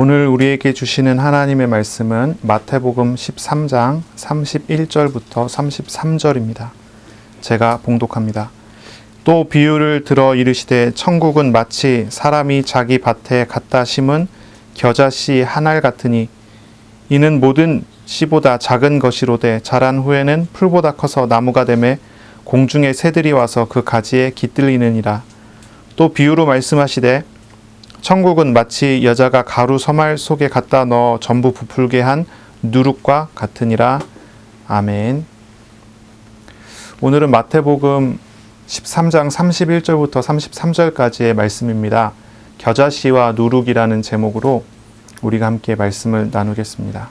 오늘 우리에게 주시는 하나님의 말씀은 마태복음 13장 31절부터 33절입니다. 제가 봉독합니다. 또 비유를 들어 이르시되 천국은 마치 사람이 자기 밭에 갖다 심은 겨자씨 한 알 같으니 이는 모든 씨보다 작은 것이로되 자란 후에는 풀보다 커서 나무가 되매 공중의 새들이 와서 그 가지에 깃들리느니라. 또 비유로 말씀하시되 천국은 마치 여자가 가루 서말 속에 갖다 넣어 전부 부풀게 한 누룩과 같으니라. 아멘. 오늘은 마태복음 13장 31절부터 33절까지의 말씀입니다. 겨자씨와 누룩이라는 제목으로 우리가 함께 말씀을 나누겠습니다.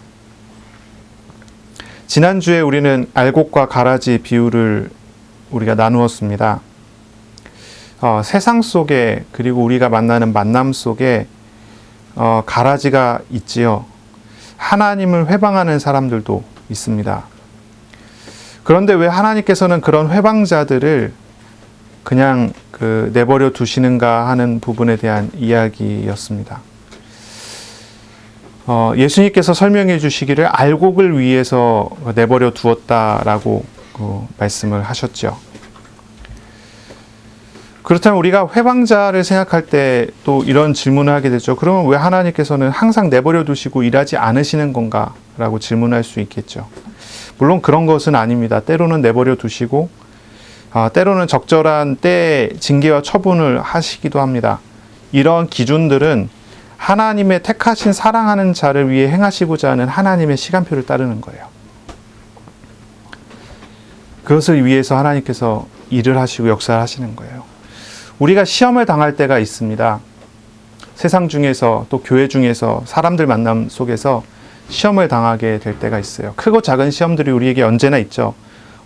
지난주에 우리는 알곡과 가라지 비유를 우리가 나누었습니다. 세상 속에 그리고 우리가 만나는 만남 속에 가라지가 있지요. 하나님을 회방하는 사람들도 있습니다. 그런데 왜 하나님께서는 그런 회방자들을 그냥 내버려 두시는가 하는 부분에 대한 이야기였습니다. 예수님께서 설명해 주시기를 알곡을 위해서 내버려 두었다라고 말씀을 하셨죠. 그렇다면 우리가 회방자를 생각할 때 또 이런 질문을 하게 되죠. 그러면 왜 하나님께서는 항상 내버려 두시고 일하지 않으시는 건가? 라고 질문할 수 있겠죠. 물론 그런 것은 아닙니다. 때로는 내버려 두시고 때로는 적절한 때에 징계와 처분을 하시기도 합니다. 이런 기준들은 하나님의 택하신 사랑하는 자를 위해 행하시고자 하는 하나님의 시간표를 따르는 거예요. 그것을 위해서 하나님께서 일을 하시고 역사를 하시는 거예요. 우리가 시험을 당할 때가 있습니다. 세상 중에서 또 교회 중에서 사람들 만남 속에서 시험을 당하게 될 때가 있어요. 크고 작은 시험들이 우리에게 언제나 있죠.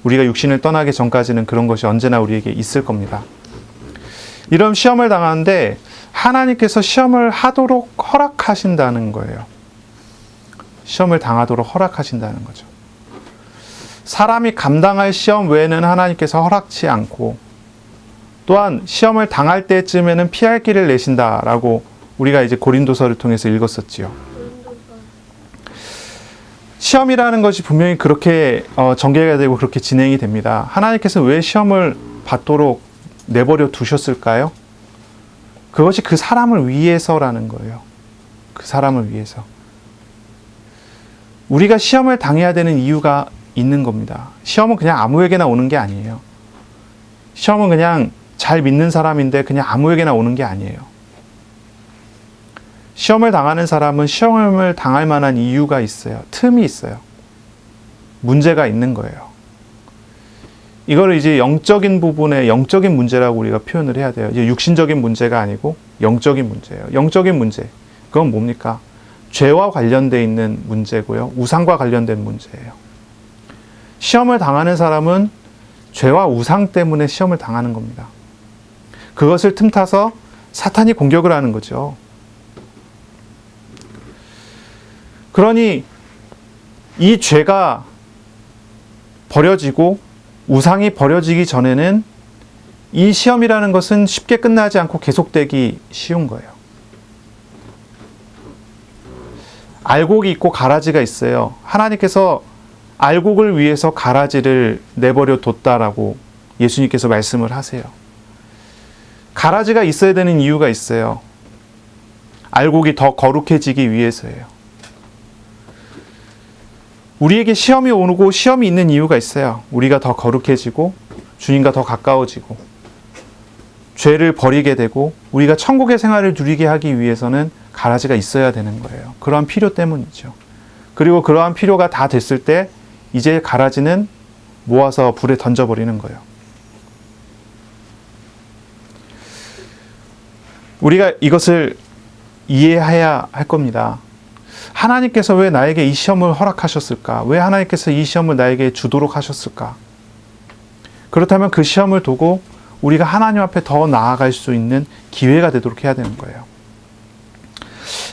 우리가 육신을 떠나기 전까지는 그런 것이 언제나 우리에게 있을 겁니다. 이런 시험을 당하는데 하나님께서 시험을 하도록 허락하신다는 거예요. 시험을 당하도록 허락하신다는 거죠. 사람이 감당할 시험 외에는 하나님께서 허락치 않고 또한 시험을 당할 때쯤에는 피할 길을 내신다라고 우리가 이제 고린도서를 통해서 읽었었지요. 시험이라는 것이 분명히 그렇게 전개가 되고 그렇게 진행이 됩니다. 하나님께서 왜 시험을 받도록 내버려 두셨을까요? 그것이 그 사람을 위해서라는 거예요. 그 사람을 위해서. 우리가 시험을 당해야 되는 이유가 있는 겁니다. 시험은 그냥 아무에게나 오는 게 아니에요. 시험은 그냥 잘 믿는 사람인데 그냥 아무에게나 오는 게 아니에요. 시험을 당하는 사람은 시험을 당할 만한 이유가 있어요. 틈이 있어요. 문제가 있는 거예요. 이거를 이제 영적인 부분에 영적인 문제라고 우리가 표현을 해야 돼요. 이제 육신적인 문제가 아니고 영적인 문제예요. 영적인 문제. 그건 뭡니까? 죄와 관련되어 있는 문제고요. 우상과 관련된 문제예요. 시험을 당하는 사람은 죄와 우상 때문에 시험을 당하는 겁니다. 그것을 틈타서 사탄이 공격을 하는 거죠. 그러니 이 죄가 버려지고 우상이 버려지기 전에는 이 시험이라는 것은 쉽게 끝나지 않고 계속되기 쉬운 거예요. 알곡이 있고 가라지가 있어요. 하나님께서 알곡을 위해서 가라지를 내버려 뒀다라고 예수님께서 말씀을 하세요. 가라지가 있어야 되는 이유가 있어요. 알곡이 더 거룩해지기 위해서예요. 우리에게 시험이 오고 시험이 있는 이유가 있어요. 우리가 더 거룩해지고 주님과 더 가까워지고 죄를 버리게 되고 우리가 천국의 생활을 누리게 하기 위해서는 가라지가 있어야 되는 거예요. 그러한 필요 때문이죠. 그리고 그러한 필요가 다 됐을 때 이제 가라지는 모아서 불에 던져버리는 거예요. 우리가 이것을 이해해야 할 겁니다. 하나님께서 왜 나에게 이 시험을 허락하셨을까? 왜 하나님께서 이 시험을 나에게 주도록 하셨을까? 그렇다면 그 시험을 두고 우리가 하나님 앞에 더 나아갈 수 있는 기회가 되도록 해야 되는 거예요.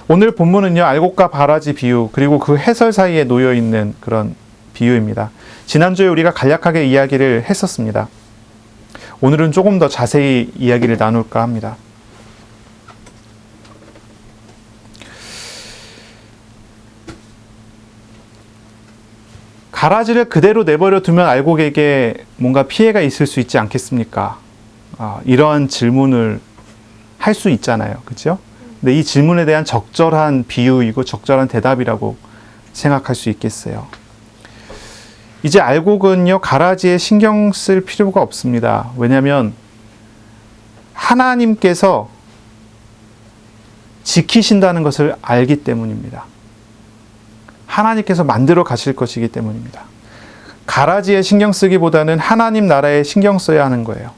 오늘 본문은요, 알곡과 가라지 비유, 그리고 그 해설 사이에 놓여 있는 그런 비유입니다. 지난주에 우리가 간략하게 이야기를 했었습니다. 오늘은 조금 더 자세히 이야기를 나눌까 합니다. 가라지를 그대로 내버려 두면 알곡에게 뭔가 피해가 있을 수 있지 않겠습니까? 이러한 질문을 할 수 있잖아요. 그렇죠? 근데 이 질문에 대한 적절한 비유이고 적절한 대답이라고 생각할 수 있겠어요. 이제 알곡은요, 가라지에 신경 쓸 필요가 없습니다. 왜냐하면 하나님께서 지키신다는 것을 알기 때문입니다. 하나님께서 만들어 가실 것이기 때문입니다. 가라지에 신경 쓰기보다는 하나님 나라에 신경 써야 하는 거예요.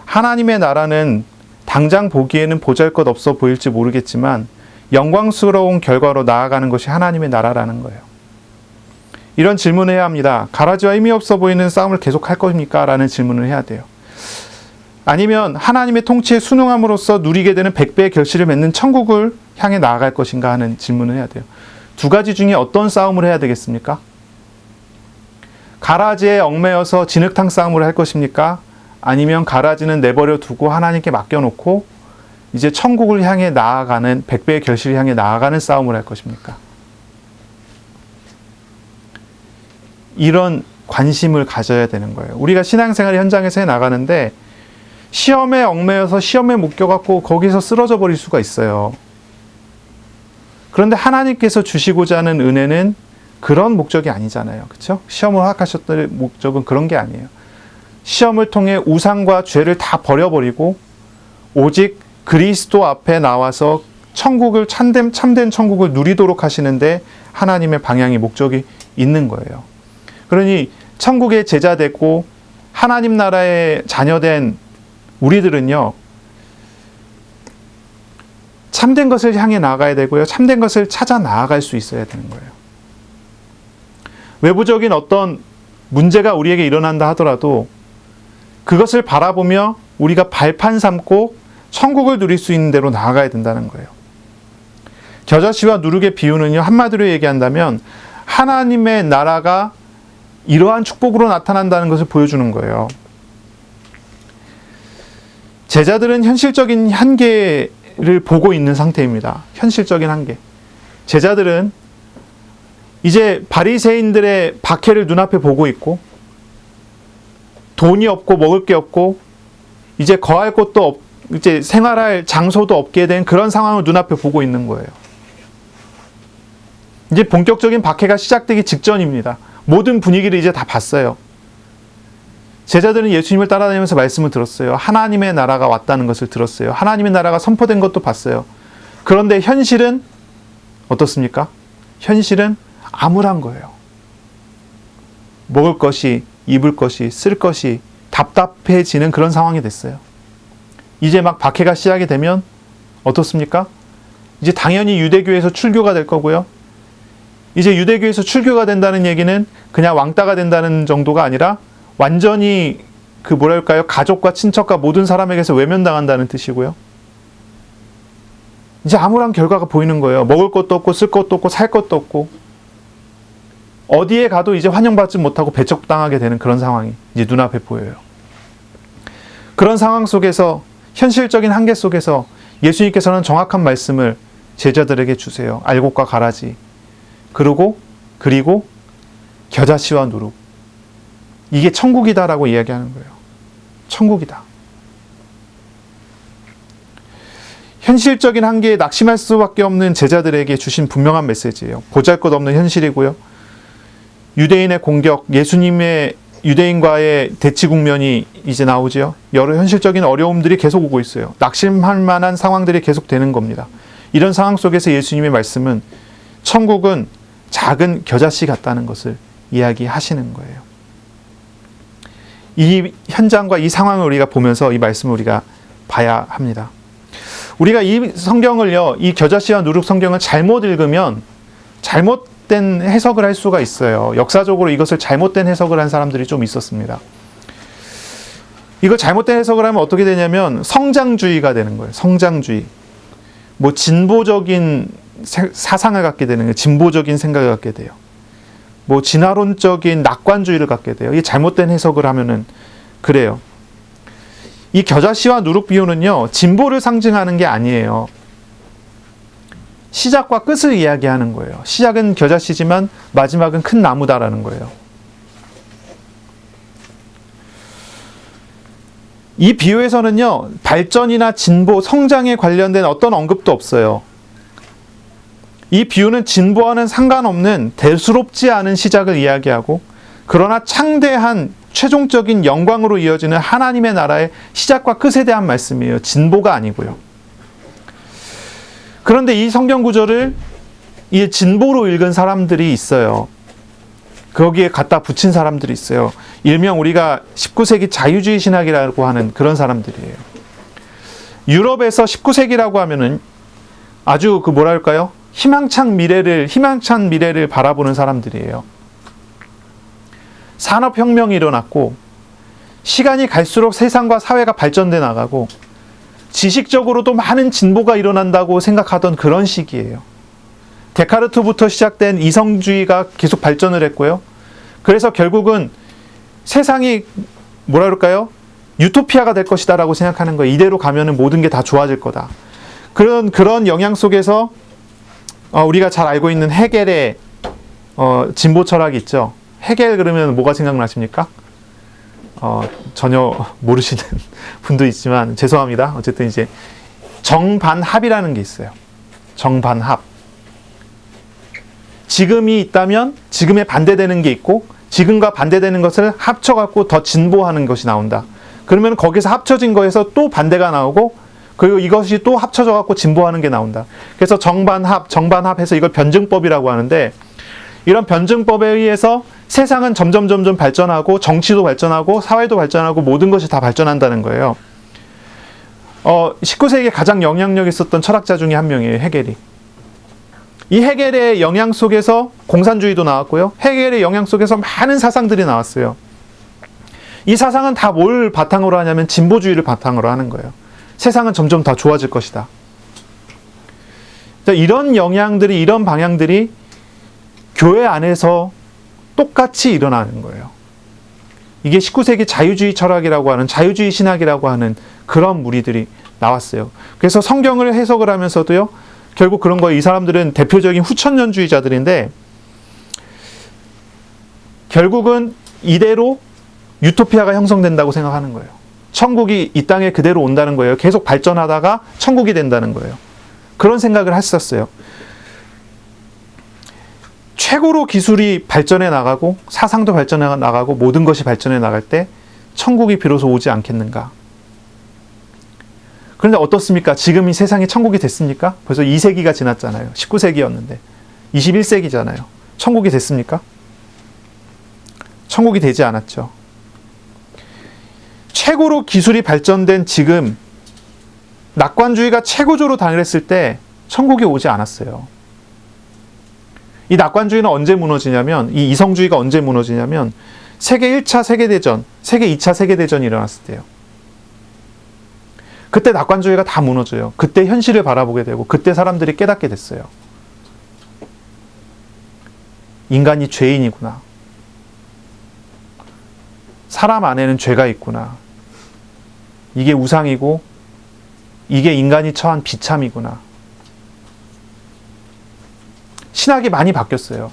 하나님의 나라는 당장 보기에는 보잘것없어 보일지 모르겠지만 영광스러운 결과로 나아가는 것이 하나님의 나라라는 거예요. 이런 질문을 해야 합니다. 가라지와 의미 없어 보이는 싸움을 계속할 겁니까? 라는 질문을 해야 돼요. 아니면 하나님의 통치에 순응함으로써 누리게 되는 100배의 결실을 맺는 천국을 향해 나아갈 것인가 하는 질문을 해야 돼요. 두 가지 중에 어떤 싸움을 해야 되겠습니까? 가라지에 얽매여서 진흙탕 싸움을 할 것입니까? 아니면 가라지는 내버려 두고 하나님께 맡겨놓고 이제 천국을 향해 나아가는 100배의 결실을 향해 나아가는 싸움을 할 것입니까? 이런 관심을 가져야 되는 거예요. 우리가 신앙생활 현장에서 나가는데 시험에 얽매여서 시험에 묶여갖고 거기서 쓰러져 버릴 수가 있어요. 그런데 하나님께서 주시고자 하는 은혜는 그런 목적이 아니잖아요. 그렇죠? 시험을 허락하셨던 목적은 그런 게 아니에요. 시험을 통해 우상과 죄를 다 버려버리고 오직 그리스도 앞에 나와서 천국을 참된 천국을 누리도록 하시는데 하나님의 방향이 목적이 있는 거예요. 그러니 천국의 제자 됐고 하나님 나라의 자녀된 우리들은요, 참된 것을 향해 나아가야 되고요, 참된 것을 찾아 나아갈 수 있어야 되는 거예요. 외부적인 어떤 문제가 우리에게 일어난다 하더라도 그것을 바라보며 우리가 발판 삼고 천국을 누릴 수 있는 대로 나아가야 된다는 거예요. 겨자씨와 누룩의 비유는요, 한마디로 얘기한다면 하나님의 나라가 이러한 축복으로 나타난다는 것을 보여주는 거예요. 제자들은 현실적인 한계를 보고 있는 상태입니다. 현실적인 한계. 제자들은 이제 바리새인들의 박해를 눈앞에 보고 있고 돈이 없고 먹을 게 없고 이제 거할 곳도 이제 생활할 장소도 없게 된 그런 상황을 눈앞에 보고 있는 거예요. 이제 본격적인 박해가 시작되기 직전입니다. 모든 분위기를 이제 다 봤어요. 제자들은 예수님을 따라다니면서 말씀을 들었어요. 하나님의 나라가 왔다는 것을 들었어요. 하나님의 나라가 선포된 것도 봤어요. 그런데 현실은 어떻습니까? 현실은 암울한 거예요. 먹을 것이, 입을 것이, 쓸 것이 답답해지는 그런 상황이 됐어요. 이제 막 박해가 시작이 되면 어떻습니까? 이제 당연히 유대교에서 출교가 될 거고요. 이제 유대교에서 출교가 된다는 얘기는 그냥 왕따가 된다는 정도가 아니라 완전히 가족과 친척과 모든 사람에게서 외면당한다는 뜻이고요. 이제 암울한 결과가 보이는 거예요. 먹을 것도 없고 쓸 것도 없고 살 것도 없고 어디에 가도 이제 환영받지 못하고 배척당하게 되는 그런 상황이 이제 눈앞에 보여요. 그런 상황 속에서 현실적인 한계 속에서 예수님께서는 정확한 말씀을 제자들에게 주세요. 알곡과 가라지. 그리고 겨자씨와 누룩. 이게 천국이다라고 이야기하는 거예요. 천국이다. 현실적인 한계에 낙심할 수밖에 없는 제자들에게 주신 분명한 메시지예요. 보잘것없는 현실이고요. 유대인의 공격, 예수님의 유대인과의 대치 국면이 이제 나오죠. 여러 현실적인 어려움들이 계속 오고 있어요. 낙심할 만한 상황들이 계속 되는 겁니다. 이런 상황 속에서 예수님의 말씀은 천국은 작은 겨자씨 같다는 것을 이야기하시는 거예요. 이 현장과 이 상황을 우리가 보면서 이 말씀을 우리가 봐야 합니다. 우리가 이 성경을요, 이 겨자씨와 누룩 성경을 잘못 읽으면 잘못된 해석을 할 수가 있어요. 역사적으로 이것을 잘못된 해석을 한 사람들이 좀 있었습니다. 이거 잘못된 해석을 하면 어떻게 되냐면 성장주의가 되는 거예요. 성장주의. 진보적인 사상을 갖게 되는 거예요. 진보적인 생각을 갖게 돼요. 진화론적인 낙관주의를 갖게 돼요. 이게 잘못된 해석을 하면은 그래요. 이 겨자씨와 누룩 비유는요, 진보를 상징하는 게 아니에요. 시작과 끝을 이야기하는 거예요. 시작은 겨자씨지만 마지막은 큰 나무다라는 거예요. 이 비유에서는요, 발전이나 진보, 성장에 관련된 어떤 언급도 없어요. 이 비유는 진보와는 상관없는 대수롭지 않은 시작을 이야기하고, 그러나 창대한 최종적인 영광으로 이어지는 하나님의 나라의 시작과 끝에 대한 말씀이에요. 진보가 아니고요. 그런데 이 성경 구절을 이 진보로 읽은 사람들이 있어요. 거기에 갖다 붙인 사람들이 있어요. 일명 우리가 19세기 자유주의 신학이라고 하는 그런 사람들이에요. 유럽에서 19세기라고 하면은 아주 뭐랄까요? 희망찬 미래를 바라보는 사람들이에요. 산업혁명이 일어났고, 시간이 갈수록 세상과 사회가 발전돼 나가고, 지식적으로도 많은 진보가 일어난다고 생각하던 그런 시기예요. 데카르트부터 시작된 이성주의가 계속 발전을 했고요. 그래서 결국은 세상이 뭐라 그럴까요? 유토피아가 될 것이다라고 생각하는 거예요. 이대로 가면은 모든 게 다 좋아질 거다. 그런 영향 속에서 우리가 잘 알고 있는 헤겔의 진보 철학이 있죠. 헤겔 그러면 뭐가 생각나십니까? 전혀 모르시는 분도 있지만 죄송합니다. 어쨌든 이제 정반합이라는 게 있어요. 정반합. 지금이 있다면 지금에 반대되는 게 있고, 지금과 반대되는 것을 합쳐갖고 더 진보하는 것이 나온다. 그러면 거기서 합쳐진 거에서 또 반대가 나오고, 그리고 이것이 또 합쳐져갖고 진보하는 게 나온다. 그래서 정반합해서 이걸 변증법이라고 하는데, 이런 변증법에 의해서 세상은 점점 발전하고, 정치도 발전하고, 사회도 발전하고, 모든 것이 다 발전한다는 거예요. 19세기에 가장 영향력 있었던 철학자 중에 한 명이에요, 헤겔이. 이 헤겔의 영향 속에서 공산주의도 나왔고요. 헤겔의 영향 속에서 많은 사상들이 나왔어요. 이 사상은 다 뭘 바탕으로 하냐면 진보주의를 바탕으로 하는 거예요. 세상은 점점 더 좋아질 것이다. 이런 영향들이, 이런 방향들이 교회 안에서 똑같이 일어나는 거예요. 이게 19세기 자유주의 철학이라고 하는, 자유주의 신학이라고 하는 그런 무리들이 나왔어요. 그래서 성경을 해석을 하면서도요, 결국 그런 거예요. 이 사람들은 대표적인 후천년주의자들인데, 결국은 이대로 유토피아가 형성된다고 생각하는 거예요. 천국이 이 땅에 그대로 온다는 거예요. 계속 발전하다가 천국이 된다는 거예요. 그런 생각을 했었어요. 최고로 기술이 발전해 나가고, 사상도 발전해 나가고, 모든 것이 발전해 나갈 때 천국이 비로소 오지 않겠는가. 그런데 어떻습니까? 지금 이 세상이 천국이 됐습니까? 벌써 2세기가 지났잖아요. 19세기였는데 21세기잖아요. 천국이 됐습니까? 천국이 되지 않았죠. 최고로 기술이 발전된 지금, 낙관주의가 최고조로 당했을 때 천국이 오지 않았어요. 이 낙관주의는 언제 무너지냐면, 이 이성주의가 언제 무너지냐면, 세계 1차 세계대전, 세계 2차 세계대전이 일어났을 때요. 그때 낙관주의가 다 무너져요. 그때 현실을 바라보게 되고, 그때 사람들이 깨닫게 됐어요. 인간이 죄인이구나. 사람 안에는 죄가 있구나. 이게 우상이고, 이게 인간이 처한 비참이구나. 신학이 많이 바뀌었어요.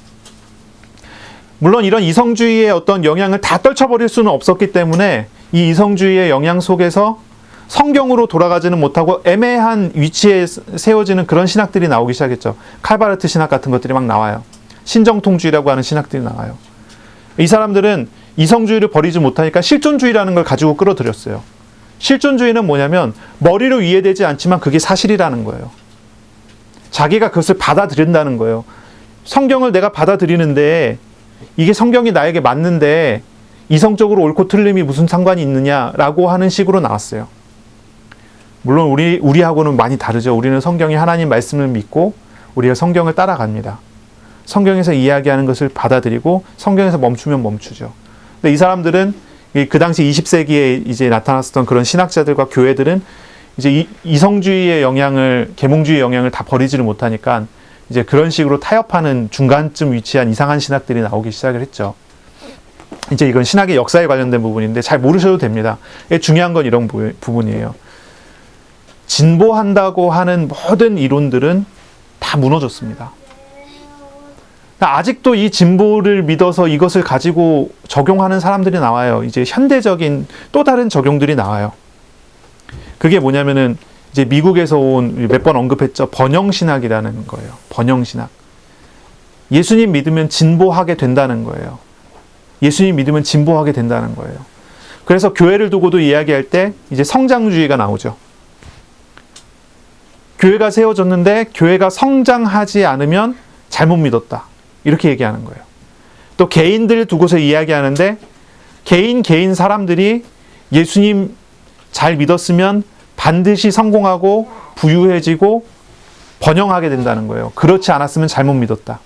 물론 이런 이성주의의 어떤 영향을 다 떨쳐버릴 수는 없었기 때문에, 이 이성주의의 영향 속에서 성경으로 돌아가지는 못하고 애매한 위치에 세워지는 그런 신학들이 나오기 시작했죠. 칼바르트 신학 같은 것들이 막 나와요. 신정통주의라고 하는 신학들이 나와요. 이 사람들은 이성주의를 버리지 못하니까 실존주의라는 걸 가지고 끌어들였어요. 실존주의는 뭐냐면 머리로 이해되지 않지만 그게 사실이라는 거예요. 자기가 그것을 받아들인다는 거예요. 성경을 내가 받아들이는데, 이게 성경이 나에게 맞는데 이성적으로 옳고 틀림이 무슨 상관이 있느냐라고 하는 식으로 나왔어요. 물론 우리하고는 많이 다르죠. 우리는 성경이 하나님 말씀을 믿고 우리가 성경을 따라갑니다. 성경에서 이야기하는 것을 받아들이고 성경에서 멈추면 멈추죠. 근데 이 사람들은 그 당시 20세기에 이제 나타났었던 그런 신학자들과 교회들은 이제 이성주의의 영향을, 계몽주의의 영향을 다 버리지를 못하니까 이제 그런 식으로 타협하는 중간쯤 위치한 이상한 신학들이 나오기 시작을 했죠. 이제 이건 신학의 역사에 관련된 부분인데 잘 모르셔도 됩니다. 중요한 건 이런 부분이에요. 진보한다고 하는 모든 이론들은 다 무너졌습니다. 아직도 이 진보를 믿어서 이것을 가지고 적용하는 사람들이 나와요. 이제 현대적인 또 다른 적용들이 나와요. 그게 뭐냐면은 이제 미국에서 온 몇 번 언급했죠. 번영신학이라는 거예요. 번영신학. 예수님 믿으면 진보하게 된다는 거예요. 예수님 믿으면 진보하게 된다는 거예요. 그래서 교회를 두고도 이야기할 때 이제 성장주의가 나오죠. 교회가 세워졌는데 교회가 성장하지 않으면 잘못 믿었다. 이렇게 얘기하는 거예요. 또 개인들 두고서 이야기하는데 개인 사람들이 예수님 잘 믿었으면 반드시 성공하고 부유해지고 번영하게 된다는 거예요. 그렇지 않았으면 잘못 믿었다.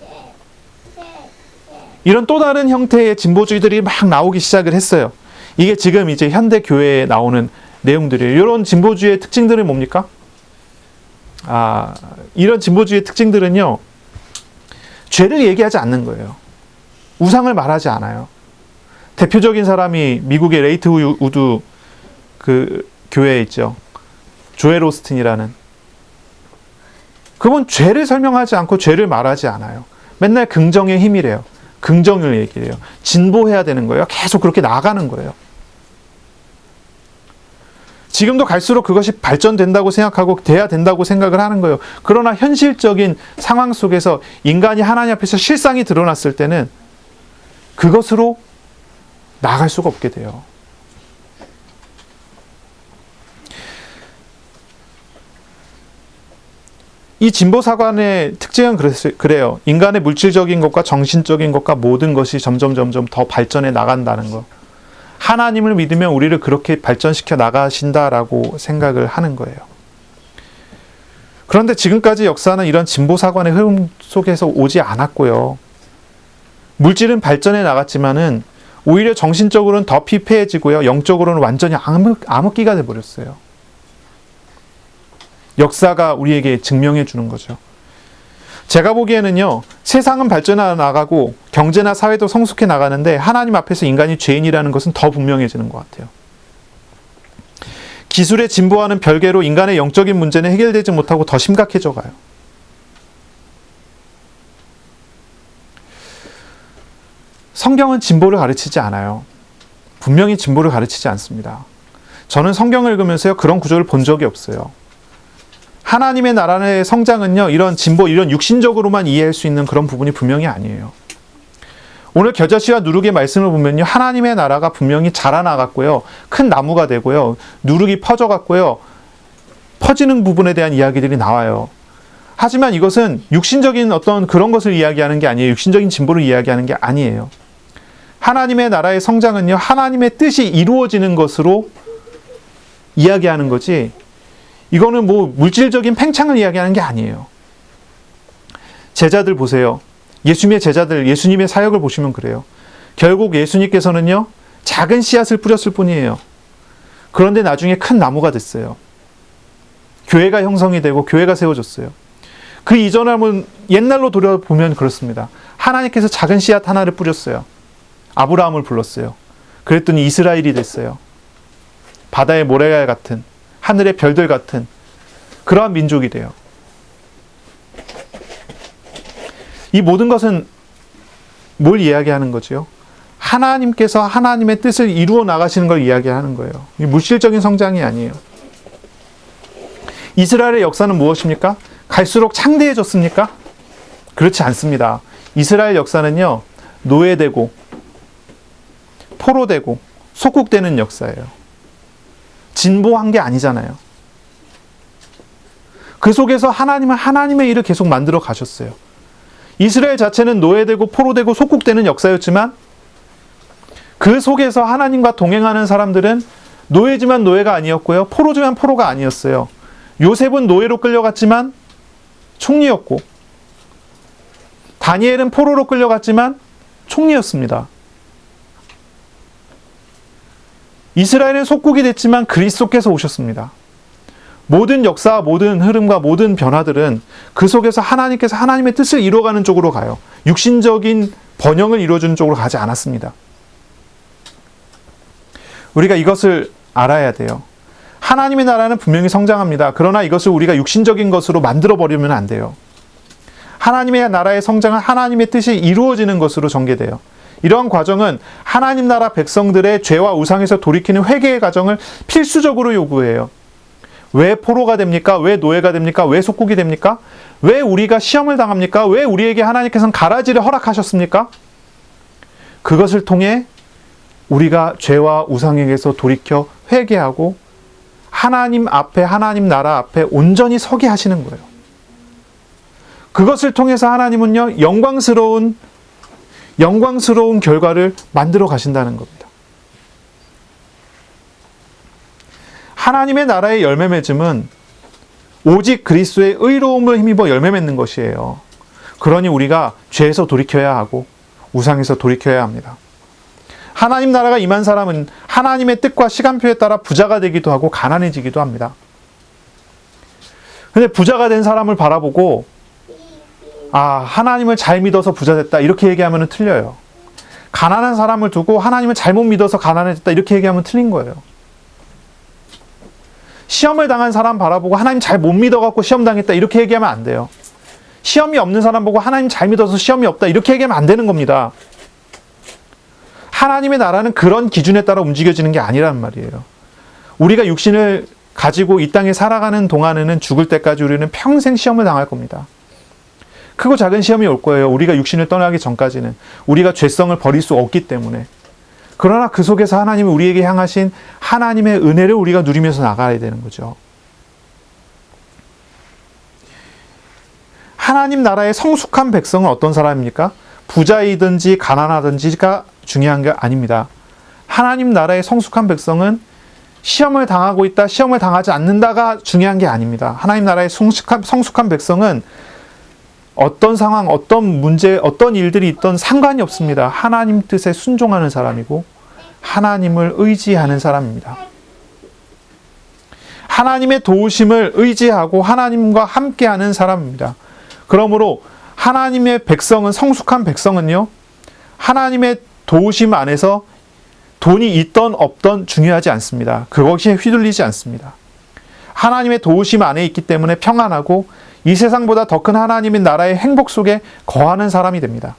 이런 또 다른 형태의 진보주의들이 막 나오기 시작을 했어요. 이게 지금 이제 현대 교회에 나오는 내용들이에요. 이런 진보주의의 특징들은 뭡니까? 이런 진보주의의 특징들은요, 죄를 얘기하지 않는 거예요. 우상을 말하지 않아요. 대표적인 사람이 미국의 레이트 우드 그 교회에 있죠. 조엘 오스틴이라는. 그건 죄를 설명하지 않고 죄를 말하지 않아요. 맨날 긍정의 힘이래요. 긍정을 얘기해요. 진보해야 되는 거예요. 계속 그렇게 나아가는 거예요. 지금도 갈수록 그것이 발전된다고 생각하고 돼야 된다고 생각을 하는 거예요. 그러나 현실적인 상황 속에서 인간이 하나님 앞에서 실상이 드러났을 때는 그것으로 나아갈 수가 없게 돼요. 이 진보사관의 특징은 그래요. 인간의 물질적인 것과 정신적인 것과 모든 것이 점점 더 발전해 나간다는 거. 하나님을 믿으면 우리를 그렇게 발전시켜 나가신다라고 생각을 하는 거예요. 그런데 지금까지 역사는 이런 진보사관의 흐름 속에서 오지 않았고요. 물질은 발전해 나갔지만은 오히려 정신적으로는 더 피폐해지고요. 영적으로는 완전히 암흑기가 돼버렸어요. 역사가 우리에게 증명해 주는 거죠. 제가 보기에는요, 세상은 발전해 나가고 경제나 사회도 성숙해 나가는데 하나님 앞에서 인간이 죄인이라는 것은 더 분명해지는 것 같아요. 기술의 진보와는 별개로 인간의 영적인 문제는 해결되지 못하고 더 심각해져 가요. 성경은 진보를 가르치지 않아요. 분명히 진보를 가르치지 않습니다. 저는 성경을 읽으면서요, 그런 구조를 본 적이 없어요. 하나님의 나라의 성장은요, 이런 진보, 이런 육신적으로만 이해할 수 있는 그런 부분이 분명히 아니에요. 오늘 겨자씨와 누룩의 말씀을 보면요, 하나님의 나라가 분명히 자라나갔고요, 큰 나무가 되고요, 누룩이 퍼져갔고요, 퍼지는 부분에 대한 이야기들이 나와요. 하지만 이것은 육신적인 어떤 그런 것을 이야기하는 게 아니에요. 육신적인 진보를 이야기하는 게 아니에요. 하나님의 나라의 성장은요, 하나님의 뜻이 이루어지는 것으로 이야기하는 거지, 이거는 뭐 물질적인 팽창을 이야기하는 게 아니에요. 제자들 보세요. 예수님의 제자들, 예수님의 사역을 보시면 그래요. 결국 예수님께서는요, 작은 씨앗을 뿌렸을 뿐이에요. 그런데 나중에 큰 나무가 됐어요. 교회가 형성이 되고 교회가 세워졌어요. 그 이전에 한번 옛날로 돌아보면 그렇습니다. 하나님께서 작은 씨앗 하나를 뿌렸어요. 아브라함을 불렀어요. 그랬더니 이스라엘이 됐어요. 바다의 모래알 같은, 하늘의 별들 같은 그러한 민족이 돼요. 이 모든 것은 뭘 이야기하는 거죠? 하나님께서 하나님의 뜻을 이루어 나가시는 걸 이야기하는 거예요. 이 물질적인 성장이 아니에요. 이스라엘의 역사는 무엇입니까? 갈수록 창대해졌습니까? 그렇지 않습니다. 이스라엘 역사는요, 노예되고 포로되고 속국되는 역사예요. 진보한 게 아니잖아요. 그 속에서 하나님은 하나님의 일을 계속 만들어 가셨어요. 이스라엘 자체는 노예되고 포로되고 속국되는 역사였지만 그 속에서 하나님과 동행하는 사람들은 노예지만 노예가 아니었고요. 포로지만 포로가 아니었어요. 요셉은 노예로 끌려갔지만 총리였고, 다니엘은 포로로 끌려갔지만 총리였습니다. 이스라엘은 속국이 됐지만 그리스도께서 오셨습니다. 모든 역사와 모든 흐름과 모든 변화들은 그 속에서 하나님께서 하나님의 뜻을 이루어가는 쪽으로 가요. 육신적인 번영을 이루어주는 쪽으로 가지 않았습니다. 우리가 이것을 알아야 돼요. 하나님의 나라는 분명히 성장합니다. 그러나 이것을 우리가 육신적인 것으로 만들어버리면 안 돼요. 하나님의 나라의 성장은 하나님의 뜻이 이루어지는 것으로 전개돼요. 이러한 과정은 하나님 나라 백성들의 죄와 우상에서 돌이키는 회개의 과정을 필수적으로 요구해요. 왜 포로가 됩니까? 왜 노예가 됩니까? 왜 속국이 됩니까? 왜 우리가 시험을 당합니까? 왜 우리에게 하나님께서는 가라지를 허락하셨습니까? 그것을 통해 우리가 죄와 우상에게서 돌이켜 회개하고 하나님 앞에, 하나님 나라 앞에 온전히 서게 하시는 거예요. 그것을 통해서 하나님은요, 영광스러운 결과를 만들어 가신다는 겁니다. 하나님의 나라의 열매 맺음은 오직 그리스도의 의로움을 힘입어 열매 맺는 것이에요. 그러니 우리가 죄에서 돌이켜야 하고 우상에서 돌이켜야 합니다. 하나님 나라가 임한 사람은 하나님의 뜻과 시간표에 따라 부자가 되기도 하고 가난해지기도 합니다. 근데 부자가 된 사람을 바라보고 하나님을 잘 믿어서 부자 됐다 이렇게 얘기하면 틀려요. 가난한 사람을 두고 하나님을 잘못 믿어서 가난해졌다 이렇게 얘기하면 틀린 거예요. 시험을 당한 사람 바라보고 하나님 잘 못 믿어갖고 시험 당했다 이렇게 얘기하면 안 돼요. 시험이 없는 사람 보고 하나님 잘 믿어서 시험이 없다 이렇게 얘기하면 안 되는 겁니다. 하나님의 나라는 그런 기준에 따라 움직여지는 게 아니란 말이에요. 우리가 육신을 가지고 이 땅에 살아가는 동안에는 죽을 때까지 우리는 평생 시험을 당할 겁니다. 크고 작은 시험이 올 거예요. 우리가 육신을 떠나기 전까지는. 우리가 죄성을 버릴 수 없기 때문에. 그러나 그 속에서 하나님이 우리에게 향하신 하나님의 은혜를 우리가 누리면서 나가야 되는 거죠. 하나님 나라의 성숙한 백성은 어떤 사람입니까? 부자이든지 가난하든지가 중요한 게 아닙니다. 하나님 나라의 성숙한 백성은 시험을 당하고 있다, 시험을 당하지 않는다가 중요한 게 아닙니다. 하나님 나라의 성숙한 백성은 어떤 상황, 어떤 문제, 어떤 일들이 있던 상관이 없습니다. 하나님 뜻에 순종하는 사람이고 하나님을 의지하는 사람입니다. 하나님의 도우심을 의지하고 하나님과 함께하는 사람입니다. 그러므로 하나님의 백성은, 성숙한 백성은요, 하나님의 도우심 안에서 돈이 있던 없던 중요하지 않습니다. 그것이 휘둘리지 않습니다. 하나님의 도우심 안에 있기 때문에 평안하고 이 세상보다 더 큰 하나님의 나라의 행복 속에 거하는 사람이 됩니다.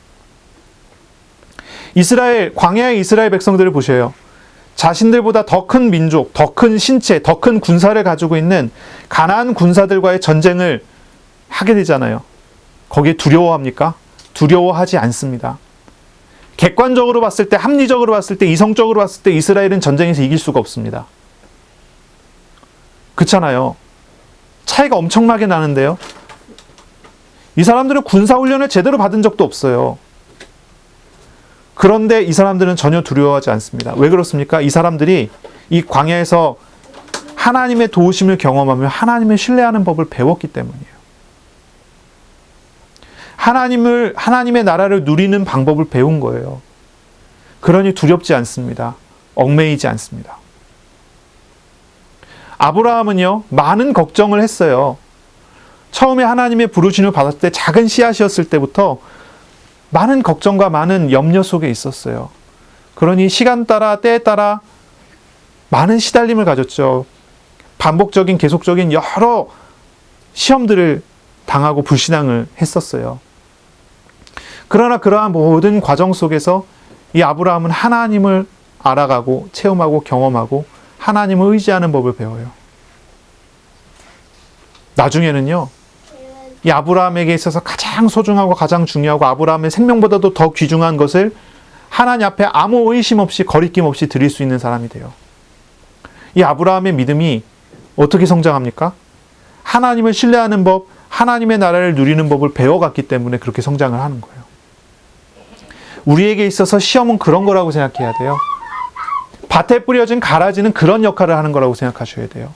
광야의 이스라엘 백성들을 보셔요. 자신들보다 더 큰 민족, 더 큰 신체, 더 큰 군사를 가지고 있는 가나안 군사들과의 전쟁을 하게 되잖아요. 거기에 두려워합니까? 두려워하지 않습니다. 객관적으로 봤을 때, 합리적으로 봤을 때, 이성적으로 봤을 때 이스라엘은 전쟁에서 이길 수가 없습니다. 그렇잖아요. 차이가 엄청나게 나는데요. 이 사람들은 군사훈련을 제대로 받은 적도 없어요. 그런데 이 사람들은 전혀 두려워하지 않습니다. 왜 그렇습니까? 이 사람들이 이 광야에서 하나님의 도우심을 경험하며 하나님을 신뢰하는 법을 배웠기 때문이에요. 하나님의 나라를 누리는 방법을 배운 거예요. 그러니 두렵지 않습니다. 얽매이지 않습니다. 아브라함은요, 많은 걱정을 했어요. 처음에 하나님의 부르심을 받았을 때 작은 씨앗이었을 때부터 많은 걱정과 많은 염려 속에 있었어요. 그러니 시간 따라, 때에 따라 많은 시달림을 가졌죠. 반복적인, 계속적인 여러 시험들을 당하고 불신앙을 했었어요. 그러나 그러한 모든 과정 속에서 이 아브라함은 하나님을 알아가고 체험하고 경험하고 하나님을 의지하는 법을 배워요. 나중에는요, 이 아브라함에게 있어서 가장 소중하고 가장 중요하고 아브라함의 생명보다도 더 귀중한 것을 하나님 앞에 아무 의심 없이 거리낌 없이 드릴 수 있는 사람이 돼요. 이 아브라함의 믿음이 어떻게 성장합니까? 하나님을 신뢰하는 법, 하나님의 나라를 누리는 법을 배워갔기 때문에 그렇게 성장을 하는 거예요. 우리에게 있어서 시험은 그런 거라고 생각해야 돼요. 밭에 뿌려진 가라지는 그런 역할을 하는 거라고 생각하셔야 돼요.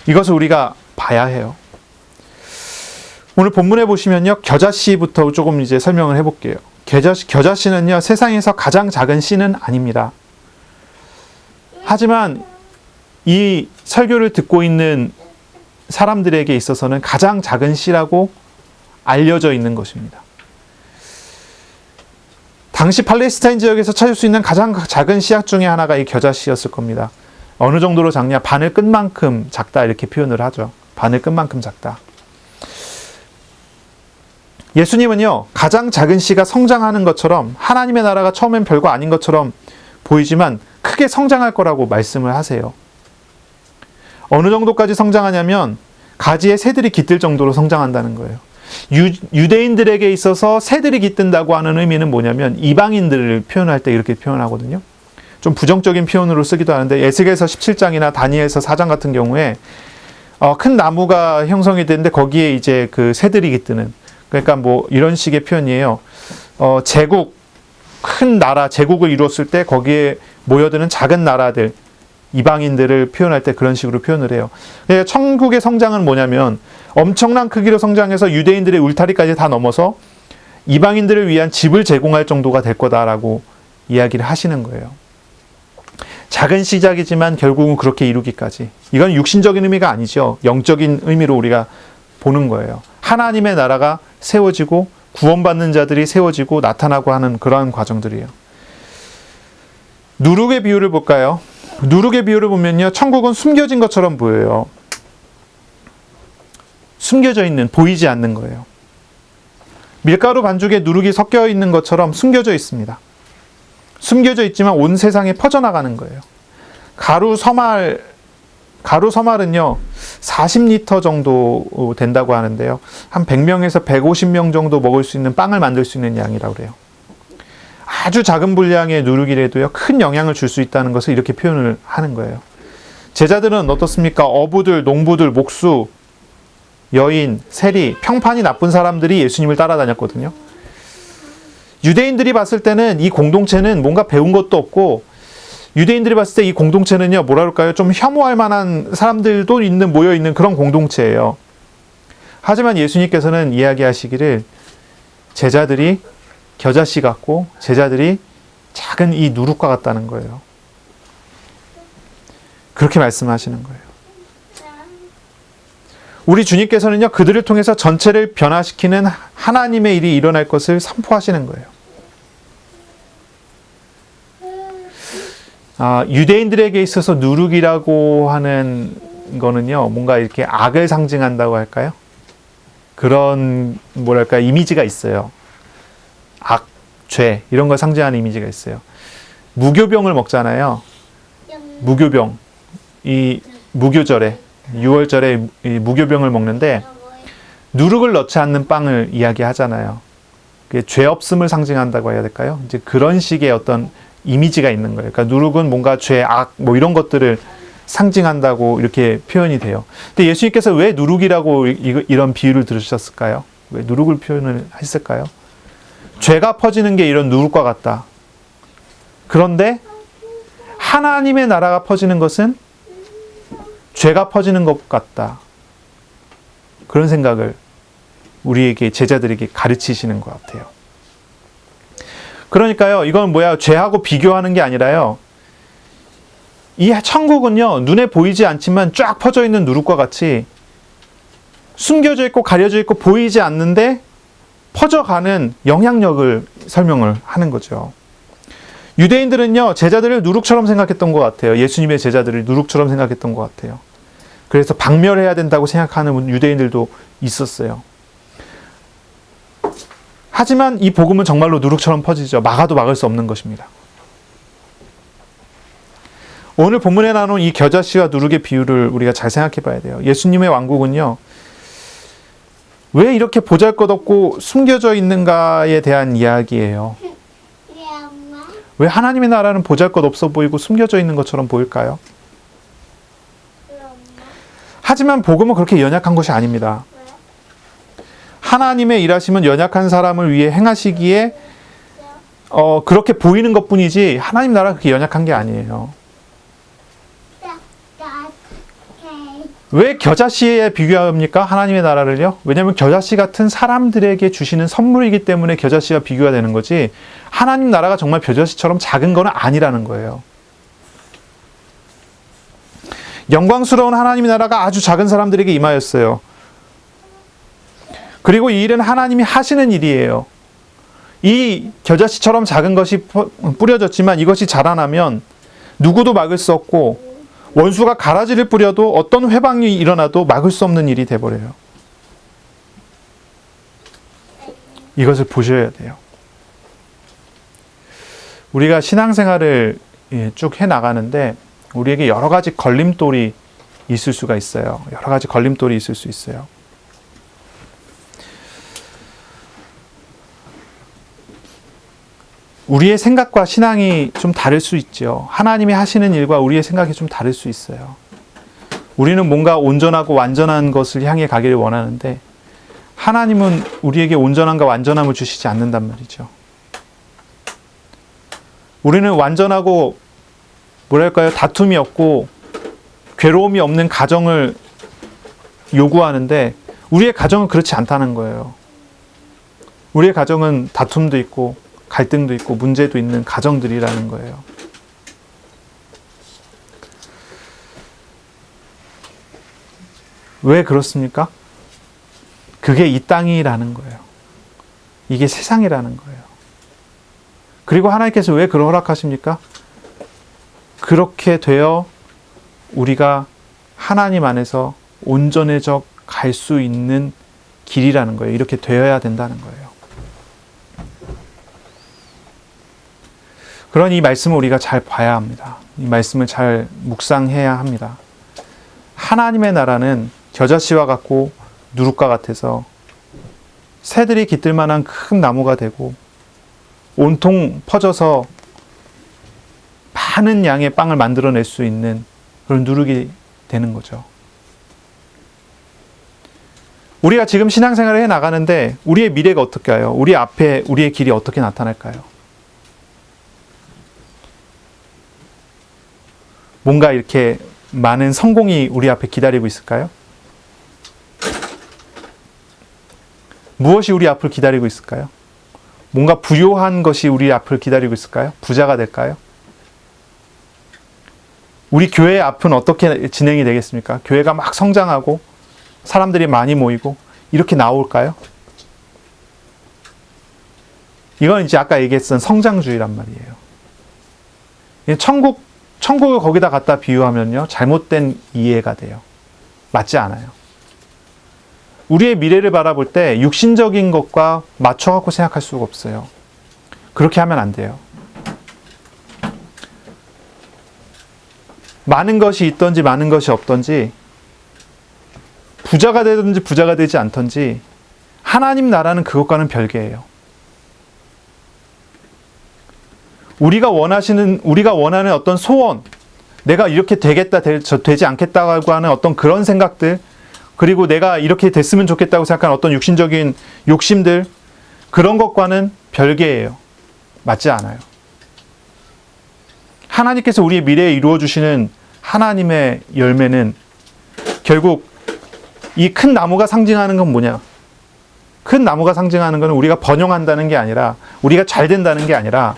이것을 우리가 봐야 해요. 오늘 본문에 보시면요, 겨자씨부터 조금 이제 설명을 해볼게요. 겨자씨는요, 세상에서 가장 작은 씨는 아닙니다. 하지만 이 설교를 듣고 있는 사람들에게 있어서는 가장 작은 씨라고 알려져 있는 것입니다. 당시 팔레스타인 지역에서 찾을 수 있는 가장 작은 씨앗 중에 하나가 이 겨자씨였을 겁니다. 어느 정도로 작냐? 바늘 끝만큼 작다 이렇게 표현을 하죠. 바늘 끝만큼 작다. 예수님은요, 가장 작은 씨가 성장하는 것처럼 하나님의 나라가 처음엔 별거 아닌 것처럼 보이지만 크게 성장할 거라고 말씀을 하세요. 어느 정도까지 성장하냐면 가지에 새들이 깃들 정도로 성장한다는 거예요. 유대인들에게 있어서 새들이 깃든다고 하는 의미는 뭐냐면 이방인들을 표현할 때 이렇게 표현하거든요. 좀 부정적인 표현으로 쓰기도 하는데 에스겔서 17장이나 다니엘서 4장 같은 경우에 큰 나무가 형성이 되는데 거기에 이제 그 새들이 깃드는, 그러니까 뭐 이런 식의 표현이에요. 제국, 큰 나라, 제국을 이루었을 때 거기에 모여드는 작은 나라들, 이방인들을 표현할 때 그런 식으로 표현을 해요. 그러니까 천국의 성장은 뭐냐면 엄청난 크기로 성장해서 유대인들의 울타리까지 다 넘어서 이방인들을 위한 집을 제공할 정도가 될 거다라고 이야기를 하시는 거예요. 작은 시작이지만 결국은 그렇게 이루기까지. 이건 육신적인 의미가 아니죠. 영적인 의미로 우리가 보는 거예요. 하나님의 나라가 세워지고 구원받는 자들이 세워지고 나타나고 하는 그러한 과정들이에요. 누룩의 비유를 볼까요? 누룩의 비유를 보면요, 천국은 숨겨진 것처럼 보여요. 숨겨져 있는, 보이지 않는 거예요. 밀가루 반죽에 누룩이 섞여 있는 것처럼 숨겨져 있습니다. 숨겨져 있지만 온 세상에 퍼져나가는 거예요. 가루 서말은요 40리터 정도 된다고 하는데요, 한 100명에서 150명 정도 먹을 수 있는 빵을 만들 수 있는 양이라고 그래요. 아주 작은 분량의 누룩이라도요 큰 영향을 줄 수 있다는 것을 이렇게 표현을 하는 거예요. 제자들은 어떻습니까? 어부들, 농부들, 목수, 여인, 세리, 평판이 나쁜 사람들이 예수님을 따라다녔거든요. 유대인들이 봤을 때는 이 공동체는 뭔가 배운 것도 없고, 유대인들이 봤을 때 이 공동체는요, 뭐라 그럴까요? 좀 혐오할 만한 사람들도 모여있는 그런 공동체예요. 하지만 예수님께서는 이야기하시기를 제자들이 겨자씨 같고 제자들이 작은 이 누룩과 같다는 거예요. 그렇게 말씀하시는 거예요. 우리 주님께서는요, 그들을 통해서 전체를 변화시키는 하나님의 일이 일어날 것을 선포하시는 거예요. 유대인들에게 있어서 누룩이라고 하는 거는요, 뭔가 이렇게 악을 상징한다고 할까요? 그런, 뭐랄까, 이미지가 있어요. 악, 죄, 이런 걸 상징하는 이미지가 있어요. 무교병을 먹잖아요. 무교병. 이 무교절에, 6월절에 이 무교병을 먹는데 누룩을 넣지 않는 빵을 이야기하잖아요. 그게 죄 없음을 상징한다고 해야 될까요? 이제 그런 식의 어떤 이미지가 있는 거예요. 그러니까 누룩은 뭔가 죄, 악, 뭐 이런 것들을 상징한다고 이렇게 표현이 돼요. 근데 예수님께서 왜 누룩이라고 이런 비유를 들으셨을까요? 왜 누룩을 표현을 했을까요? 죄가 퍼지는 게 이런 누룩과 같다. 그런데 하나님의 나라가 퍼지는 것은 죄가 퍼지는 것 같다. 그런 생각을 우리에게, 제자들에게 가르치시는 것 같아요. 그러니까요, 이건 뭐야, 죄하고 비교하는 게 아니라요, 이 천국은요, 눈에 보이지 않지만 쫙 퍼져 있는 누룩과 같이 숨겨져 있고 가려져 있고 보이지 않는데 퍼져가는 영향력을 설명을 하는 거죠. 유대인들은요, 제자들을 누룩처럼 생각했던 것 같아요. 예수님의 제자들을 누룩처럼 생각했던 것 같아요. 그래서 박멸해야 된다고 생각하는 유대인들도 있었어요. 하지만 이 복음은 정말로 누룩처럼 퍼지죠. 막아도 막을 수 없는 것입니다. 오늘 본문에 나눈 이 겨자씨와 누룩의 비유를 우리가 잘 생각해 봐야 돼요. 예수님의 왕국은요, 왜 이렇게 보잘것없고 숨겨져 있는가에 대한 이야기예요. 왜 하나님의 나라는 보잘것없어 보이고 숨겨져 있는 것처럼 보일까요? 하지만 복음은 그렇게 연약한 것이 아닙니다. 하나님의 일하심은 연약한 사람을 위해 행하시기에 그렇게 보이는 것뿐이지 하나님 나라가 그렇게 연약한 게 아니에요. 왜 겨자씨에 비교합니까? 하나님의 나라를요? 왜냐하면 겨자씨 같은 사람들에게 주시는 선물이기 때문에 겨자씨와 비교가 되는 거지, 하나님 나라가 정말 겨자씨처럼 작은 건 아니라는 거예요. 영광스러운 하나님의 나라가 아주 작은 사람들에게 임하였어요. 그리고 이 일은 하나님이 하시는 일이에요. 이 겨자씨처럼 작은 것이 뿌려졌지만 이것이 자라나면 누구도 막을 수 없고, 원수가 가라지를 뿌려도 어떤 회방이 일어나도 막을 수 없는 일이 돼버려요. 이것을 보셔야 돼요. 우리가 신앙생활을 쭉 해나가는데 우리에게 여러 가지 걸림돌이 있을 수가 있어요. 여러 가지 걸림돌이 있을 수 있어요. 우리의 생각과 신앙이 좀 다를 수 있죠. 하나님이 하시는 일과 우리의 생각이 좀 다를 수 있어요. 우리는 뭔가 온전하고 완전한 것을 향해 가기를 원하는데 하나님은 우리에게 온전함과 완전함을 주시지 않는단 말이죠. 우리는 완전하고 뭐랄까요? 다툼이 없고 괴로움이 없는 가정을 요구하는데 우리의 가정은 그렇지 않다는 거예요. 우리의 가정은 다툼도 있고 갈등도 있고 문제도 있는 가정들이라는 거예요. 왜 그렇습니까? 그게 이 땅이라는 거예요. 이게 세상이라는 거예요. 그리고 하나님께서 왜 그걸 허락하십니까? 그렇게 되어 우리가 하나님 안에서 온전해져 갈 수 있는 길이라는 거예요. 이렇게 되어야 된다는 거예요. 그런 이 말씀을 우리가 잘 봐야 합니다. 이 말씀을 잘 묵상해야 합니다. 하나님의 나라는 겨자씨와 같고 누룩과 같아서 새들이 깃들 만한 큰 나무가 되고 온통 퍼져서 많은 양의 빵을 만들어낼 수 있는 그런 누룩이 되는 거죠. 우리가 지금 신앙생활을 해나가는데 우리의 미래가 어떨까요? 우리 앞에 우리의 길이 어떻게 나타날까요? 뭔가 이렇게 많은 성공이 우리 앞에 기다리고 있을까요? 무엇이 우리 앞을 기다리고 있을까요? 뭔가 부요한 것이 우리 앞을 기다리고 있을까요? 부자가 될까요? 우리 교회 앞은 어떻게 진행이 되겠습니까? 교회가 막 성장하고 사람들이 많이 모이고 이렇게 나올까요? 이건 이제 아까 얘기했던 성장주의란 말이에요. 천국을 거기다 갖다 비유하면요, 잘못된 이해가 돼요. 맞지 않아요. 우리의 미래를 바라볼 때 육신적인 것과 맞춰갖고 생각할 수가 없어요. 그렇게 하면 안 돼요. 많은 것이 있든지 많은 것이 없든지 부자가 되든지 부자가 되지 않든지 하나님 나라는 그것과는 별개예요. 우리가 원하는 어떤 소원, 내가 이렇게 되겠다, 되지 않겠다고 하는 어떤 그런 생각들, 그리고 내가 이렇게 됐으면 좋겠다고 생각하는 어떤 육신적인 욕심들, 그런 것과는 별개예요. 맞지 않아요. 하나님께서 우리의 미래에 이루어주시는 하나님의 열매는 결국 이 큰 나무가 상징하는 건 뭐냐? 큰 나무가 상징하는 것은 우리가 번영한다는 게 아니라, 우리가 잘 된다는 게 아니라,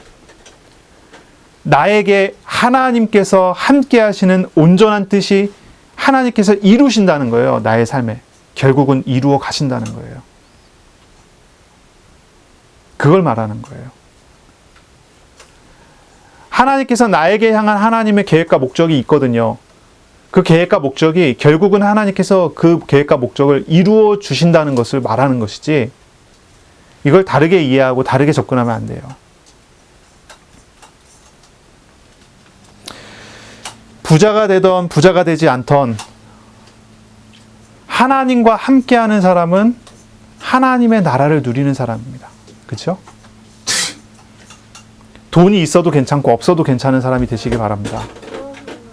나에게 하나님께서 함께 하시는 온전한 뜻이 하나님께서 이루신다는 거예요. 나의 삶에. 결국은 이루어 가신다는 거예요. 그걸 말하는 거예요. 하나님께서 나에게 향한 하나님의 계획과 목적이 있거든요. 그 계획과 목적이 결국은 하나님께서 그 계획과 목적을 이루어 주신다는 것을 말하는 것이지, 이걸 다르게 이해하고 다르게 접근하면 안 돼요. 부자가 되던 부자가 되지 않던 하나님과 함께하는 사람은 하나님의 나라를 누리는 사람입니다. 그렇죠? 돈이 있어도 괜찮고 없어도 괜찮은 사람이 되시길 바랍니다.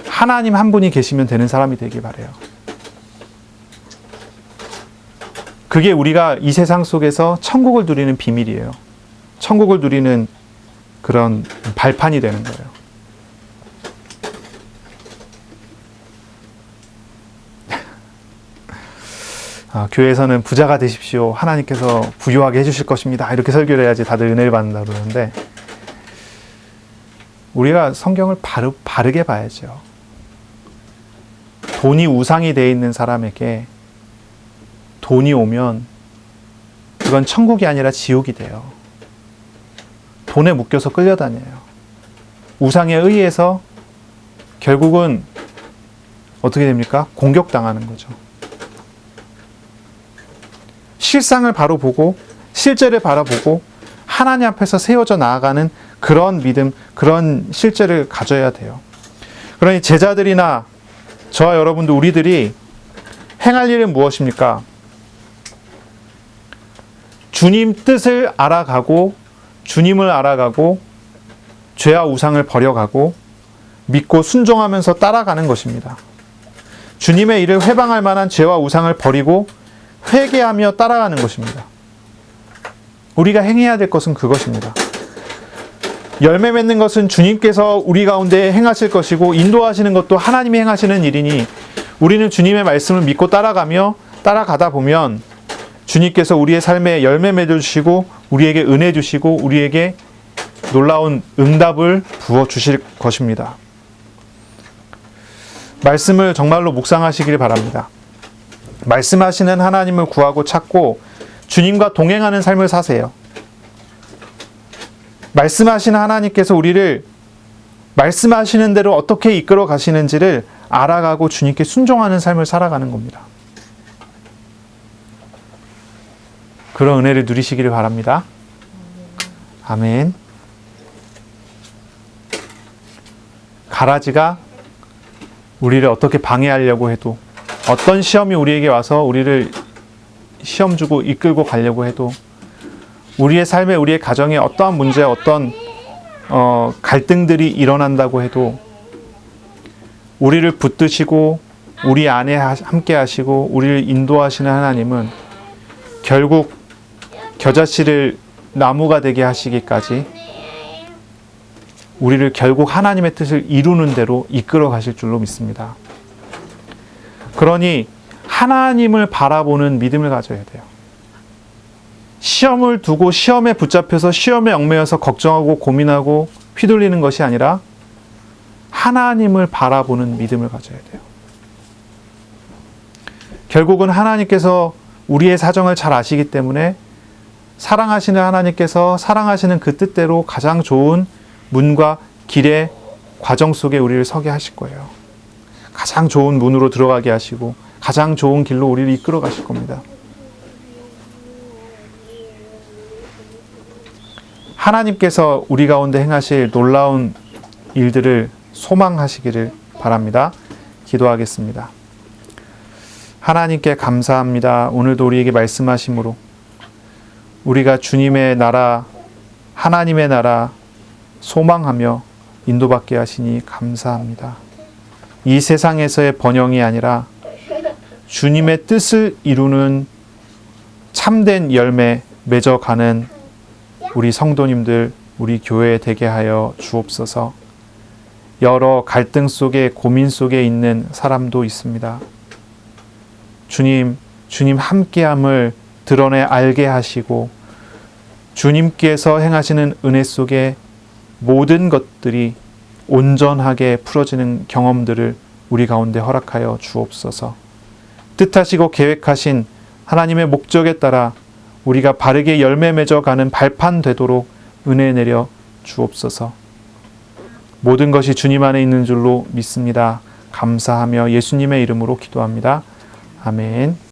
하나님 한 분이 계시면 되는 사람이 되길 바라요. 그게 우리가 이 세상 속에서 천국을 누리는 비밀이에요. 천국을 누리는 그런 발판이 되는 거예요. 교회에서는 부자가 되십시오. 하나님께서 부유하게 해주실 것입니다. 이렇게 설교를 해야지 다들 은혜를 받는다고 그러는데, 우리가 성경을 바르게 봐야죠. 돈이 우상이 되어 있는 사람에게 돈이 오면 그건 천국이 아니라 지옥이 돼요. 돈에 묶여서 끌려다녀요. 우상에 의해서 결국은 어떻게 됩니까? 공격당하는 거죠. 실상을 바로 보고 실제를 바라보고 하나님 앞에서 세워져 나아가는 그런 믿음, 그런 실제를 가져야 돼요. 그러니 제자들이나 저와 여러분도 우리들이 행할 일은 무엇입니까? 주님 뜻을 알아가고 주님을 알아가고 죄와 우상을 버려가고 믿고 순종하면서 따라가는 것입니다. 주님의 일을 회방할 만한 죄와 우상을 버리고 회개하며 따라가는 것입니다. 우리가 행해야 될 것은 그것입니다. 열매 맺는 것은 주님께서 우리 가운데 행하실 것이고 인도하시는 것도 하나님이 행하시는 일이니 우리는 주님의 말씀을 믿고 따라가다 보면 주님께서 우리의 삶에 열매 맺어주시고 우리에게 은혜 주시고 우리에게 놀라운 응답을 부어주실 것입니다. 말씀을 정말로 묵상하시길 바랍니다. 말씀하시는 하나님을 구하고 찾고 주님과 동행하는 삶을 사세요. 말씀하시는 하나님께서 우리를 말씀하시는 대로 어떻게 이끌어 가시는지를 알아가고 주님께 순종하는 삶을 살아가는 겁니다. 그런 은혜를 누리시기를 바랍니다. 아멘. 가라지가 우리를 어떻게 방해하려고 해도, 어떤 시험이 우리에게 와서 우리를 시험 주고 이끌고 가려고 해도, 우리의 삶에 우리의 가정에 어떠한 문제, 어떤 갈등들이 일어난다고 해도 우리를 붙드시고 우리 안에 함께 하시고 우리를 인도하시는 하나님은 결국 겨자씨를 나무가 되게 하시기까지 우리를 결국 하나님의 뜻을 이루는 대로 이끌어 가실 줄로 믿습니다. 그러니 하나님을 바라보는 믿음을 가져야 돼요. 시험을 두고 시험에 붙잡혀서 시험에 얽매여서 걱정하고 고민하고 휘둘리는 것이 아니라 하나님을 바라보는 믿음을 가져야 돼요. 결국은 하나님께서 우리의 사정을 잘 아시기 때문에 사랑하시는 하나님께서 사랑하시는 그 뜻대로 가장 좋은 문과 길의 과정 속에 우리를 서게 하실 거예요. 가장 좋은 문으로 들어가게 하시고 가장 좋은 길로 우리를 이끌어 가실 겁니다. 하나님께서 우리 가운데 행하실 놀라운 일들을 소망하시기를 바랍니다. 기도하겠습니다. 하나님께 감사합니다. 오늘도 우리에게 말씀하심으로 우리가 주님의 나라, 하나님의 나라 소망하며 인도받게 하시니 감사합니다. 이 세상에서의 번영이 아니라 주님의 뜻을 이루는 참된 열매 맺어가는 우리 성도님들, 우리 교회에 되게 하여 주옵소서. 여러 갈등 속에 고민 속에 있는 사람도 있습니다. 주님 함께함을 드러내 알게 하시고 주님께서 행하시는 은혜 속에 모든 것들이 온전하게 풀어지는 경험들을 우리 가운데 허락하여 주옵소서. 뜻하시고 계획하신 하나님의 목적에 따라 우리가 바르게 열매 맺어가는 발판 되도록 은혜 내려 주옵소서. 모든 것이 주님 안에 있는 줄로 믿습니다. 감사하며 예수님의 이름으로 기도합니다. 아멘.